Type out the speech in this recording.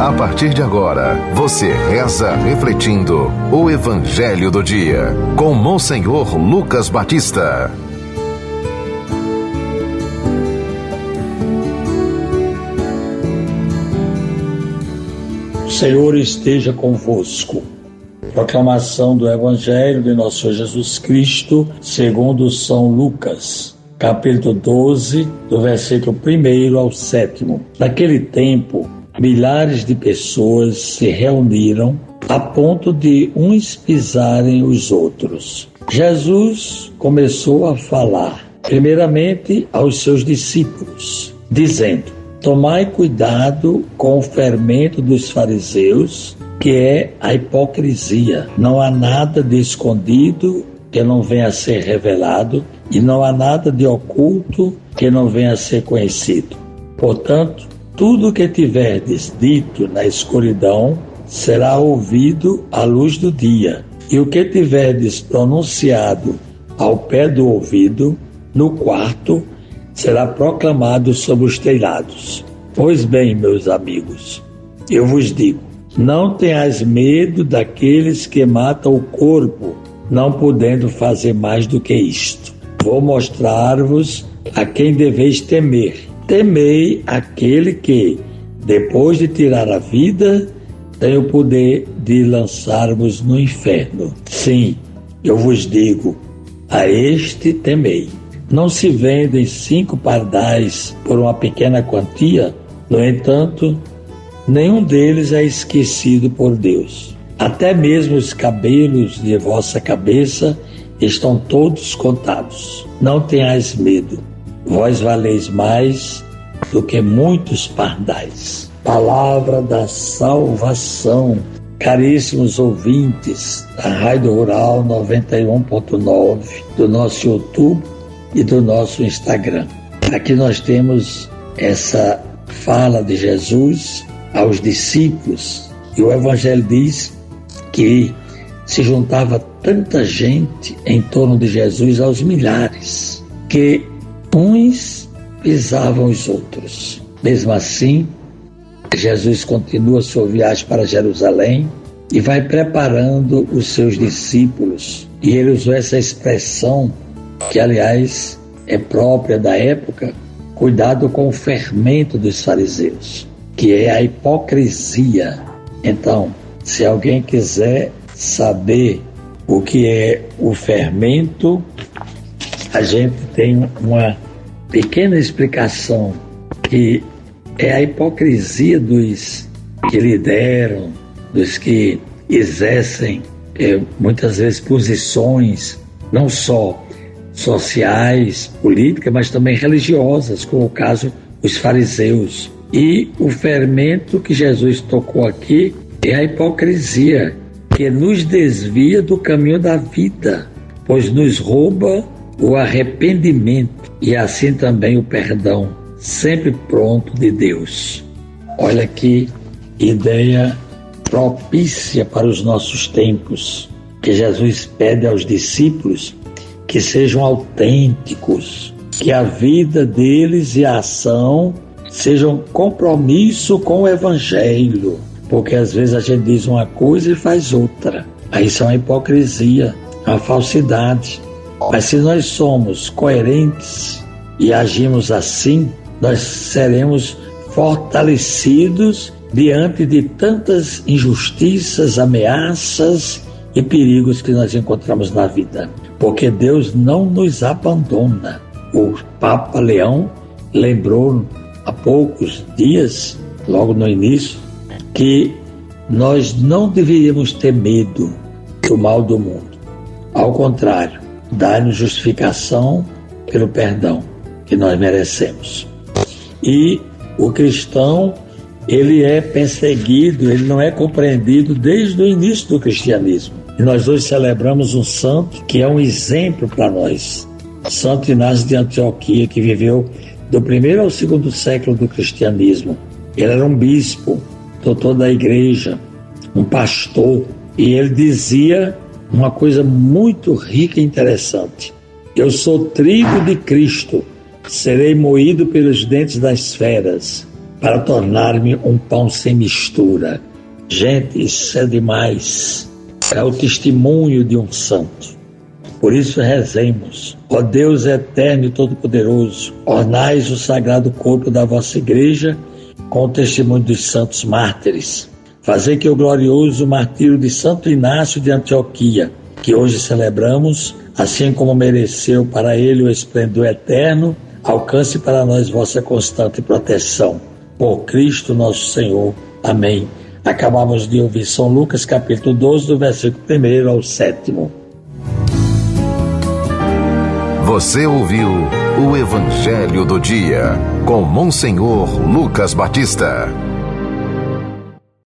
A partir de agora, você reza refletindo o Evangelho do Dia, com Monsenhor Lucas Batista. O Senhor esteja convosco. Proclamação do Evangelho de nosso Senhor Jesus Cristo, segundo São Lucas, capítulo 12, do versículo 1 ao 7. Naquele tempo, milhares de pessoas se reuniram a ponto de uns pisarem os outros. Jesus começou a falar, primeiramente aos seus discípulos, dizendo: tomai cuidado com o fermento dos fariseus, que é a hipocrisia. Não há nada de escondido que não venha a ser revelado, e não há nada de oculto que não venha a ser conhecido. Portanto, tudo o que tiverdes dito na escuridão será ouvido à luz do dia, e o que tiverdes pronunciado ao pé do ouvido, no quarto, será proclamado sobre os telhados. Pois bem, meus amigos, eu vos digo, não tenhais medo daqueles que matam o corpo, não podendo fazer mais do que isto. Vou mostrar-vos a quem deveis temer. Temei aquele que, depois de tirar a vida, tem o poder de lançar-vos no inferno. Sim, eu vos digo, a este temei. Não se vendem 5 pardais por uma pequena quantia? No entanto, nenhum deles é esquecido por Deus. Até mesmo os cabelos de vossa cabeça estão todos contados. Não tenhais medo, vós valeis mais do que muitos pardais. Palavra da salvação. Caríssimos ouvintes da Rádio Rural 91.9, do nosso YouTube e do nosso Instagram. Aqui nós temos essa fala de Jesus aos discípulos, e o Evangelho diz que se juntava tanta gente em torno de Jesus, aos milhares, que uns pisavam os outros. Mesmo assim, Jesus continua sua viagem para Jerusalém e vai preparando os seus discípulos. E ele usou essa expressão, que aliás é própria da época: cuidado com o fermento dos fariseus, que é a hipocrisia. Então, se alguém quiser saber o que é o fermento, a gente tem uma pequena explicação, que é a hipocrisia dos que lideram, dos que exercem muitas vezes posições não só sociais, políticas, mas também religiosas, como o caso dos fariseus. E o fermento que Jesus tocou aqui é a hipocrisia, que nos desvia do caminho da vida, pois nos rouba o arrependimento e assim também o perdão, sempre pronto de Deus. Olha que ideia propícia para os nossos tempos, que Jesus pede aos discípulos que sejam autênticos, que a vida deles e a ação sejam compromisso com o Evangelho, porque às vezes a gente diz uma coisa e faz outra. Aí isso é uma hipocrisia, uma falsidade. Mas se nós somos coerentes e agimos assim, nós seremos fortalecidos diante de tantas injustiças, ameaças e perigos que nós encontramos na vida. Porque Deus não nos abandona. O Papa Leão lembrou há poucos dias, logo no início, que nós não deveríamos ter medo do mal do mundo. Ao contrário, dá-nos justificação pelo perdão que nós merecemos. E o cristão, ele é perseguido, ele não é compreendido desde o início do cristianismo. E nós hoje celebramos um santo que é um exemplo para nós. Santo Inácio de Antioquia, que viveu do 1º ao 2º século do cristianismo. Ele era um bispo, doutor da igreja, um pastor, e ele dizia uma coisa muito rica e interessante: eu sou trigo de Cristo, serei moído pelos dentes das feras. para tornar-me um pão sem mistura. Gente, isso é demais. É o testemunho de um santo. Por isso rezemos. Ó Deus eterno e todo-poderoso, ornais o sagrado corpo da vossa igreja com o testemunho dos santos mártires. Fazei que o glorioso martírio de Santo Inácio de Antioquia, que hoje celebramos, assim como mereceu para ele o esplendor eterno, alcance para nós vossa constante proteção. Por Cristo nosso Senhor. Amém. Acabamos de ouvir São Lucas, capítulo 12, do versículo 1 ao 7. Você ouviu o Evangelho do Dia, com Monsenhor Lucas Batista.